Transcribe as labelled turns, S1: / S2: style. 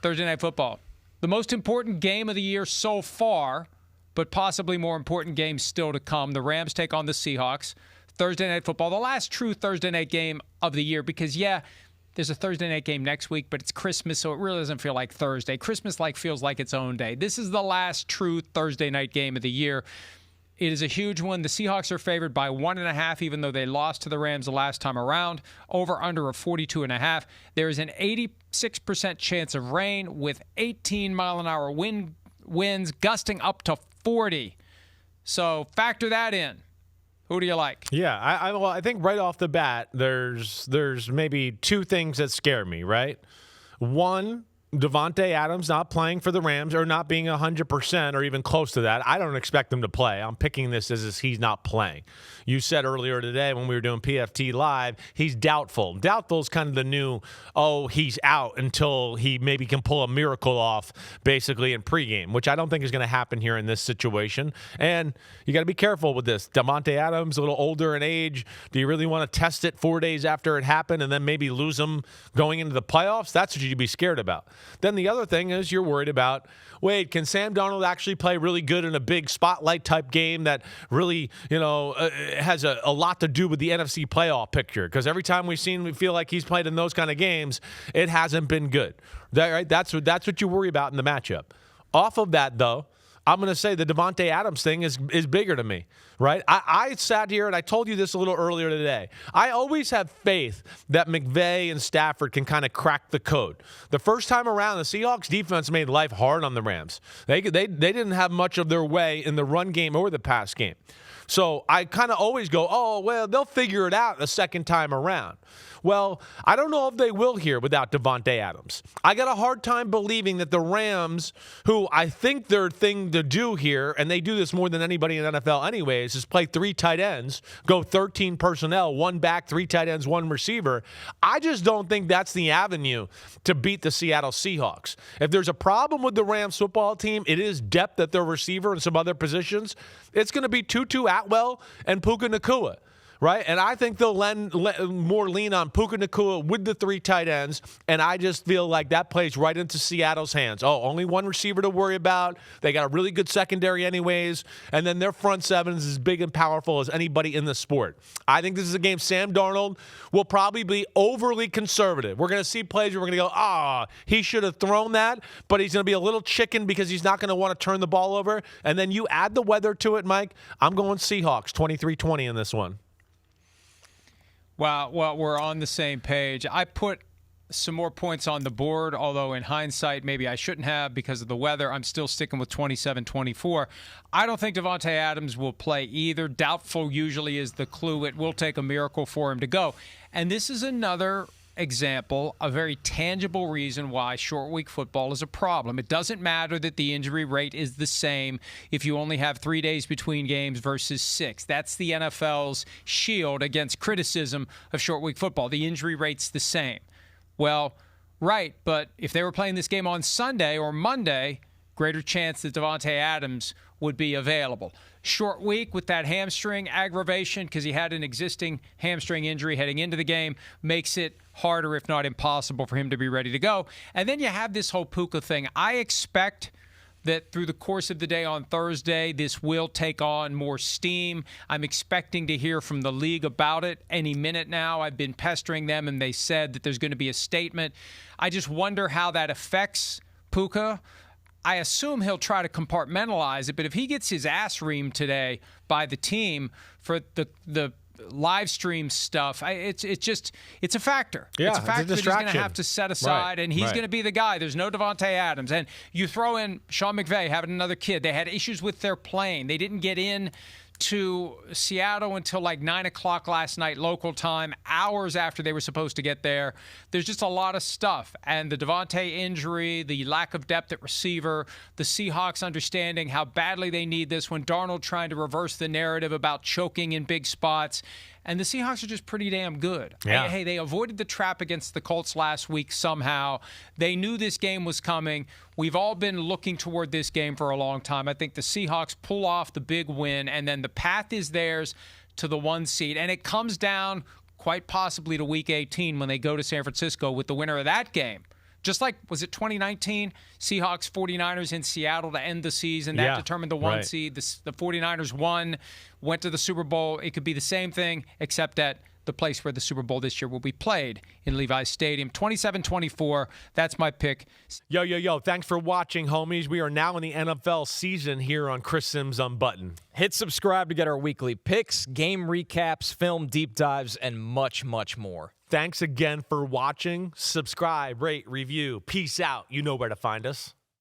S1: Thursday Night Football. The most important game of the year so far, but possibly more important games still to come. The Rams take on the Seahawks. Thursday Night Football, the last true Thursday night game of the year because, there's a Thursday night game next week, but it's Christmas, so it really doesn't feel like Thursday. Christmas feels like its own day. This is the last true Thursday night game of the year. It is a huge one. The Seahawks are favored by 1.5, even though they lost to the Rams the last time around. Over under of 42.5. There is an 86% chance of rain with 18-mile-an-hour winds gusting up to 40. So factor that in. Who do you like?
S2: Yeah, I think right off the bat, there's maybe two things that scare me, right? One, Davante Adams not playing for the Rams or not being 100% or even close to that. I don't expect him to play. I'm picking this as he's not playing. You said earlier today when we were doing PFT Live, he's doubtful. Doubtful is kind of the new, he's out until he maybe can pull a miracle off basically in pregame, which I don't think is going to happen here in this situation. And you got to be careful with this. Davante Adams, a little older in age. Do you really want to test it 4 days after it happened and then maybe lose him going into the playoffs? That's what you'd be scared about. Then the other thing is you're worried about, can Sam Darnold actually play really good in a big spotlight type game that really, has a lot to do with the NFC playoff picture? Because every time we feel like he's played in those kind of games, it hasn't been good. That's what you worry about in the matchup. Off of that, though, I'm going to say the Davante Adams thing is bigger to me, right? I sat here and I told you this a little earlier today. I always have faith that McVay and Stafford can kind of crack the code. The first time around, the Seahawks defense made life hard on the Rams. They didn't have much of their way in the run game or the pass game. So I kind of always go, they'll figure it out the second time around. Well, I don't know if they will here without Davante Adams. I got a hard time believing that the Rams, who I think their thing to do here, and they do this more than anybody in the NFL anyways, is play 3 tight ends, go 13 personnel, 1 back, 3 tight ends, 1 receiver. I just don't think that's the avenue to beat the Seattle Seahawks. If there's a problem with the Rams football team, it is depth at their receiver and some other positions. It's going to be Tutu Atwell and Puka Nacua. Right? And I think they'll more lean on Puka Nacua with the 3 tight ends, and I just feel like that plays right into Seattle's hands. Only 1 receiver to worry about. They got a really good secondary anyways, and then their front 7 is as big and powerful as anybody in the sport. I think this is a game Sam Darnold will probably be overly conservative. We're going to see plays where we're going to go, he should have thrown that, but he's going to be a little chicken because he's not going to want to turn the ball over. And then you add the weather to it, Mike. I'm going Seahawks, 23-20 in this one.
S1: Well, we're on the same page. I put some more points on the board, although in hindsight, maybe I shouldn't have because of the weather. I'm still sticking with 27-24. I don't think Davante Adams will play either. Doubtful usually is the clue. It will take a miracle for him to go. And this is another example, a very tangible reason why short week football is a problem. It doesn't matter that the injury rate is the same if you only have 3 days between games versus 6. That's the NFL's shield against criticism of short week football. The injury rate's the same. Well, right, but if they were playing this game on Sunday or Monday, greater chance that Davante Adams would be available. Short week with that hamstring aggravation because he had an existing hamstring injury heading into the game makes it harder, if not impossible, for him to be ready to go. And then you have this whole Puka thing. I expect that through the course of the day on Thursday, this will take on more steam. I'm expecting to hear from the league about it any minute now. I've been pestering them, and they said that there's going to be a statement. I just wonder how that affects Puka. I assume he'll try to compartmentalize it, but if he gets his ass reamed today by the team for the live stream stuff, it's a factor.
S2: Yeah,
S1: it's a factor that he's going to have to set aside,
S2: right,
S1: and he's going to be the guy. There's no Davante Adams. And you throw in Sean McVay having another kid. They had issues with their plane. They didn't get in to Seattle until like 9 o'clock last night local time, hours after they were supposed to get there. There's just a lot of stuff. And the Davante injury, the lack of depth at receiver, the Seahawks understanding how badly they need this when Darnold trying to reverse the narrative about choking in big spots. And the Seahawks are just pretty damn good.
S2: Yeah.
S1: Hey, they avoided the trap against the Colts last week somehow. They knew this game was coming. We've all been looking toward this game for a long time. I think the Seahawks pull off the big win, and then the path is theirs to the 1 seed. And it comes down quite possibly to Week 18 when they go to San Francisco with the winner of that game Just like, was it 2019? Seahawks 49ers in Seattle to end the season. That determined the one seed. The 49ers won, went to the Super Bowl. It could be the same thing, except that the place where the Super Bowl this year will be played in Levi's Stadium. 27-24. That's my pick.
S2: Yo. Thanks for watching, homies. We are now in the NFL season here on Chris Simms Unbuttoned.
S3: Hit subscribe to get our weekly picks, game recaps, film deep dives, and much, much more.
S2: Thanks again for watching. Subscribe, rate, review. Peace out. You know where to find us.